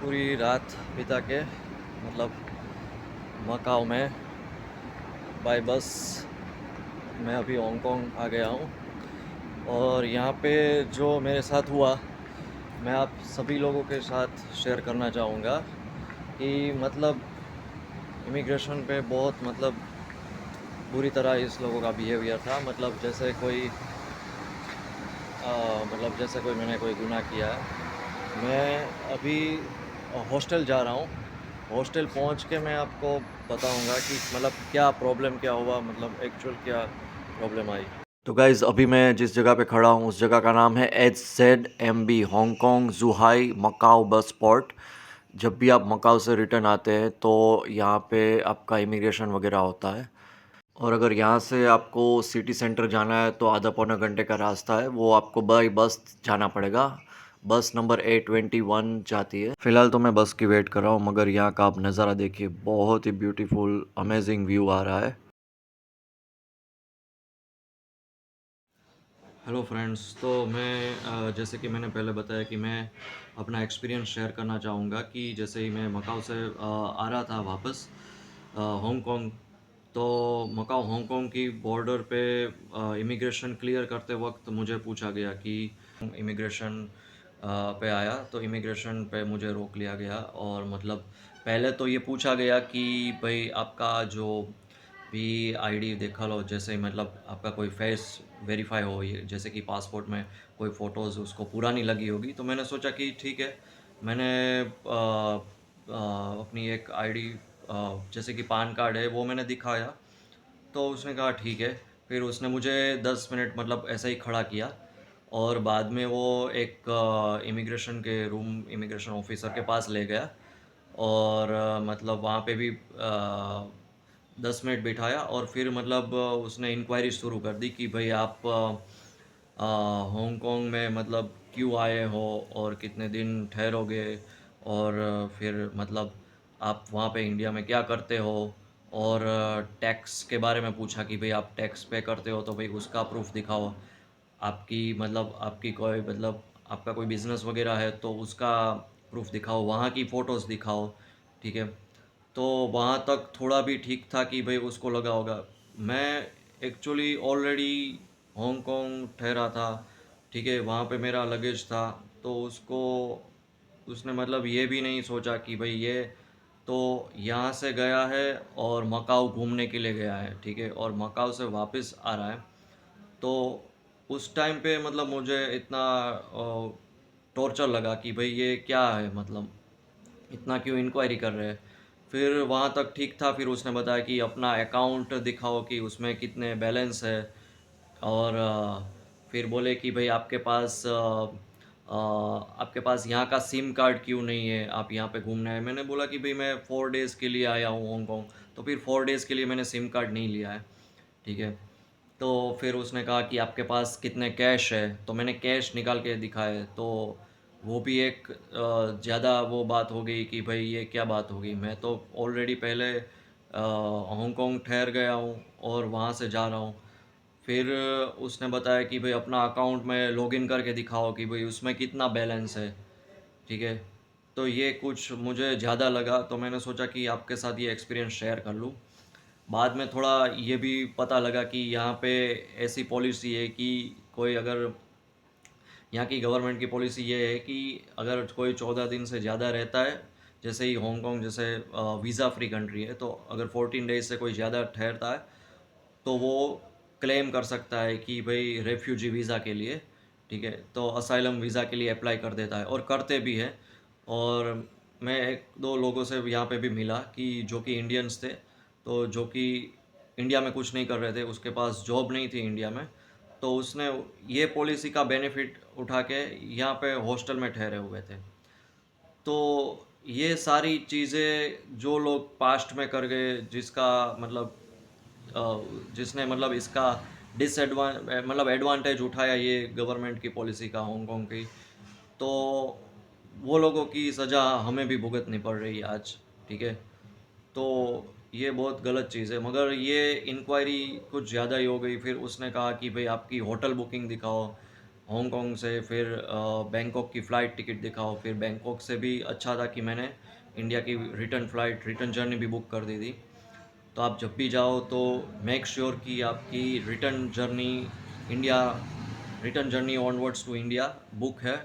पूरी रात बिता के मतलब मकाओ में बाय बस मैं अभी हांगकांग आ गया हूँ। और यहाँ पे जो मेरे साथ हुआ मैं आप सभी लोगों के साथ शेयर करना चाहूँगा कि मतलब इमिग्रेशन पे बहुत बुरी तरह इस लोगों का बिहेवियर था। जैसे कोई मैंने कोई गुनाह किया है। मैं अभी हॉस्टल जा रहा हूँ। हॉस्टल पहुँच के मैं आपको बताऊँगा कि क्या प्रॉब्लम क्या हुआ, एक्चुअल क्या प्रॉब्लम आई। तो गाइज़, अभी मैं जिस जगह पे खड़ा हूँ उस जगह का नाम है HZMB, Hong Kong Zhuhai Macao bus port. जब भी आप मकाओ से रिटर्न आते हैं तो यहाँ पे आपका इमिग्रेशन वगैरह होता है। और अगर यहाँ से आपको सिटी सेंटर जाना है तो आधा पौना घंटे का रास्ता है, वो आपको बाई बस जाना पड़ेगा। बस नंबर A21 जाती है। फ़िलहाल तो मैं बस की वेट कर रहा हूँ, मगर यहाँ का आप नज़ारा देखिए, बहुत ही ब्यूटीफुल अमेजिंग व्यू आ रहा है। हेलो फ्रेंड्स, तो मैं जैसे कि मैंने पहले बताया कि मैं अपना एक्सपीरियंस शेयर करना चाहूँगा कि जैसे ही मैं मकाओ से आ रहा था वापस हांगकांग। तो मकाओ हांगकांग की बॉर्डर पे इमिग्रेशन क्लियर करते वक्त मुझे पूछा गया कि इमिग्रेशन पे आया तो इमिग्रेशन पे मुझे रोक लिया गया। और पहले तो ये पूछा गया कि भाई आपका जो भी आईडी देखा लो, जैसे ही आपका कोई फेस वेरीफाई हो, ये जैसे कि पासपोर्ट में कोई फ़ोटोज़ उसको पुरानी लगी होगी। तो मैंने सोचा कि ठीक है, मैंने अपनी एक आईडी जैसे कि पान कार्ड है वो मैंने दिखाया। तो उसने कहा ठीक है। फिर उसने मुझे 10 मिनट ऐसे ही खड़ा किया। और बाद में वो एक इमिग्रेशन ऑफिसर के पास ले गया। और वहाँ पे भी 10 मिनट बिठाया। और फिर उसने इंक्वायरी शुरू कर दी कि भाई आप हांगकांग में क्यों आए हो और कितने दिन ठहरोगे। और फिर आप वहाँ पे इंडिया में क्या करते हो। और टैक्स के बारे में पूछा कि भाई आप टैक्स पे करते हो तो भाई उसका प्रूफ दिखाओ। आपकी आपकी कोई आपका कोई बिज़नेस वगैरह है तो उसका प्रूफ दिखाओ, वहाँ की फ़ोटोज़ दिखाओ। ठीक है। तो वहाँ तक थोड़ा भी ठीक था कि भाई उसको लगा होगा। मैं एक्चुअली ऑलरेडी हांगकांग ठहरा था। ठीक है, वहाँ पे मेरा लगेज था। तो उसने ये भी नहीं सोचा कि भाई ये तो यहाँ से गया है और मकाओ घूमने के लिए गया है। ठीक है, और मकाओ से वापस आ रहा है। तो उस टाइम पे मुझे इतना टॉर्चर लगा कि भाई ये क्या है, इतना क्यों इंक्वायरी कर रहे हैं। फिर वहाँ तक ठीक था। फिर उसने बताया कि अपना अकाउंट दिखाओ कि उसमें कितने बैलेंस है। और फिर बोले कि भाई आपके पास यहाँ का सिम कार्ड क्यों नहीं है, आप यहाँ पे घूमने आए। मैंने बोला कि भाई मैं 4 डेज़ के लिए आया हूँ हांगकांग। तो फिर 4 डेज़ के लिए मैंने सिम कार्ड नहीं लिया है। ठीक है। तो फिर उसने कहा कि आपके पास कितने कैश है, तो मैंने कैश निकाल के दिखाए। तो वो भी एक ज़्यादा वो बात हो गई कि भाई ये क्या बात हो गई, मैं तो ऑलरेडी पहले हांगकांग ठहर गया हूँ और वहाँ से जा रहा हूँ। फिर उसने बताया कि भाई अपना अकाउंट में लॉगिन करके दिखाओ कि भाई उसमें कितना बैलेंस है। ठीक है। तो ये कुछ मुझे ज़्यादा लगा, तो मैंने सोचा कि आपके साथ ये एक्सपीरियंस शेयर कर लूँ। बाद में थोड़ा ये भी पता लगा कि यहाँ पे ऐसी पॉलिसी है कि कोई अगर यहाँ की गवर्नमेंट की पॉलिसी ये है कि अगर कोई 14 दिन से ज़्यादा रहता है, जैसे ही हांगकांग जैसे वीज़ा फ्री कंट्री है, तो अगर 14 डेज से कोई ज़्यादा ठहरता है तो वो क्लेम कर सकता है कि भाई रेफ्यूजी वीज़ा के लिए। ठीक है, तो असाइलम वीज़ा के लिए अप्लाई कर देता है और करते भी है। और मैं एक दो लोगों से यहाँ पे भी मिला कि जो कि इंडियंस थे, तो जो कि इंडिया में कुछ नहीं कर रहे थे, उसके पास जॉब नहीं थी इंडिया में। तो उसने ये पॉलिसी का बेनिफिट उठा के यहाँ पे हॉस्टल में ठहरे हुए थे। तो ये सारी चीज़ें जो लोग पास्ट में कर गए, जिसका जिसने इसका एडवांटेज उठाया ये गवर्नमेंट की पॉलिसी का हांगकांग की, तो वो लोगों की सज़ा हमें भी भुगतनी पड़ रही है आज। ठीक है। तो ये बहुत गलत चीज़ है, मगर ये इंक्वायरी कुछ ज़्यादा ही हो गई। फिर उसने कहा कि भाई आपकी होटल बुकिंग दिखाओ। हांगकांग से फिर बैंकॉक की फ़्लाइट टिकट दिखाओ, फिर बैंकॉक से भी अच्छा था कि मैंने इंडिया की रिटर्न जर्नी भी बुक कर दी थी। तो आप जब भी जाओ तो मेक श्योर कि आपकी India return journey onwards to India book है,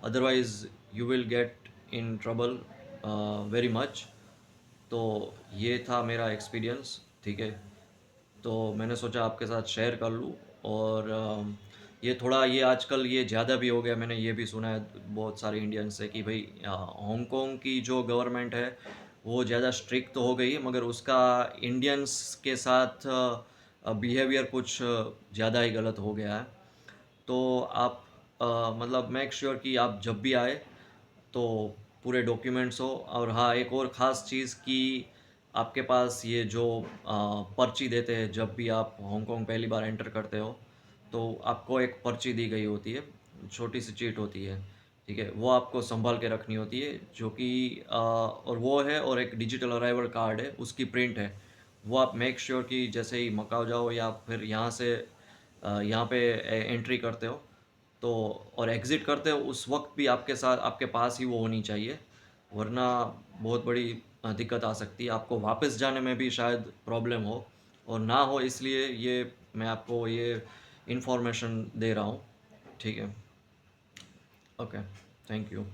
otherwise you will get in trouble very much. तो ये था मेरा एक्सपीरियंस, ठीक है। तो मैंने सोचा आपके साथ शेयर कर लूँ। और ये आजकल ये ज़्यादा भी हो गया, मैंने ये भी सुना है बहुत सारे इंडियंस से कि भाई हांगकांग की जो गवर्नमेंट है वो ज़्यादा स्ट्रिक्ट तो हो गई है, मगर उसका इंडियंस के साथ बिहेवियर कुछ ज़्यादा ही गलत हो गया है। तो आप मतलब मेक श्योर कि आप जब भी आए तो पूरे डॉक्यूमेंट्स हो। और हाँ, एक और ख़ास चीज़ कि आपके पास ये जो पर्ची देते हैं जब भी आप हांगकांग पहली बार एंटर करते हो, तो आपको एक पर्ची दी गई होती है, छोटी सी चीट होती है, ठीक है। वो आपको संभाल के रखनी होती है, जो कि और वो है, और एक डिजिटल अराइवल कार्ड है, उसकी प्रिंट है। वो आप मेक श्योर कि जैसे ही मकाओ जाओ या फिर यहाँ से यहाँ पे एंट्री करते हो तो और एग्ज़िट करते हो, उस वक्त भी आपके साथ आपके पास ही वो होनी चाहिए, वरना बहुत बड़ी दिक्कत आ सकती है। आपको वापस जाने में भी शायद प्रॉब्लम हो और ना हो, इसलिए ये मैं आपको ये इन्फॉर्मेशन दे रहा हूँ, ठीक है। Okay, thank you.